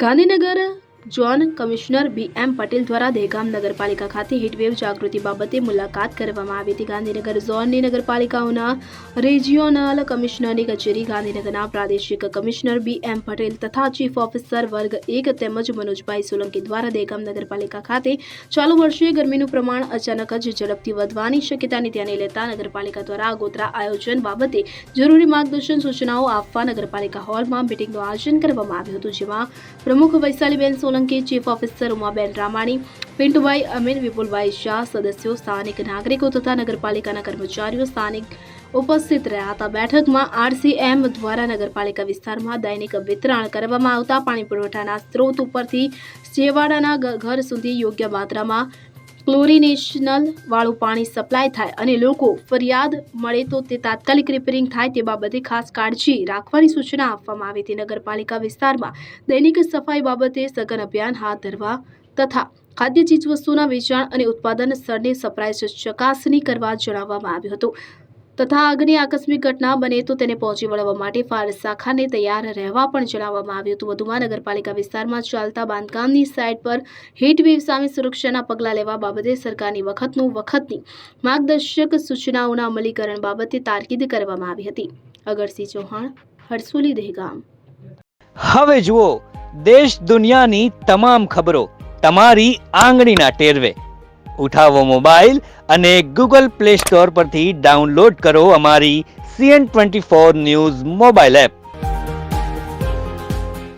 Gandhinagar zone commissioner BM Patel દ્વારા દહેગામ નગરપાલિકા ખાતે હીટવેવ જાગૃતિ બાબતે મુલાકાત કરવામાં આવી હતી. ગાંધીનગર ઝોનની નગરપાલિકાઓના રિજિયોનલ કમિશનરની કચેરી, ગાંધીનગરના પ્રાદેશિક કમિશનર BM પટેલ તથા ચીફ ઓફિસર વર્ગ 1 તેમજ મનોજભાઈ સોલંકી દ્વારા દહેગામ નગરપાલિકા ખાતે ચાલુ વર્ષે ગરમીનું પ્રમાણ અચાનક જ ઝડપથી વધવાની શક્યતાને ધ્યાને લેતા નગરપાલિકા દ્વારા આગોતરા આયોજન બાબતે જરૂરી માર્ગદર્શન સૂચનાઓ આપવા નગરપાલિકા હોલમાં મીટિંગનું આયોજન કરવામાં આવ્યું હતું, જેમાં પ્રમુખ વૈશાલીબેન સોલંકી, ચીફ ઓફિસર ઉમાબેન રામાણી, પિન્ટુભાઈ અમીન, વિપુલભાઈ શાહ, સદસ્યો, સ્થાનિક નાગરિકો તથા નગરપાલિકાના કર્મચારીઓ સ્થાનિક ઉપસ્થિત રહ્યા હતા. બેઠકમાં RCM દ્વારા નગરપાલિકા વિસ્તારમાં દૈનિક વિતરણ કરવામાં આવતા પાણી પુરવઠાના સ્ત્રોત ઉપરથી છેવાડાના ઘર સુધી યોગ્ય માત્રામાં ક્લોરિનેશનલ વાળું પાણી સપ્લાય થાય અને લોકો ફરિયાદ મળે તો તે તાત્કાલિક રિપેરિંગ થાય તે બાબતે ખાસ કાળજી રાખવાની સૂચના આપવામાં આવી હતી. નગરપાલિકા વિસ્તારમાં દૈનિક સફાઈ બાબતે સઘન અભિયાન હાથ ધરવા તથા ખાદ્ય ચીજવસ્તુના વેચાણ અને ઉત્પાદન સ્થળની સરપ્રાઇઝ ચકાસણી કરવા જણાવવામાં આવ્યું હતું તથા આગની આકસ્મિક ઘટના બને તો તેને પહોંચી વળવા માટે ફાયર શાખાને તૈયાર રહેવા પણ જણાવવામાં આવ્યું હતું. વધુમાં નગરપાલિકા વિસ્તારમાં ચાલતા બાંધકામની સાઇટ પર હીટવેવ સામે સુરક્ષાના પગલાં લેવા બાબતે સરકારની વખતની માર્ગદર્શક સૂચનાઓના અમલીકરણ બાબતે તાકીદ કરવામાં આવી હતી. અગરસિંહ ચૌહાણ, હરસોલી, દહેગામ. હવે જુઓ દેશ દુનિયાની તમામ ખબરો તમારી આંગળીના ટેરવે. ઉઠાવો મોબાઈલ અને Google Play Store પરથી ડાઉનલોડ કરો અમારી CN24 ન્યૂઝ મોબાઈલ એપ.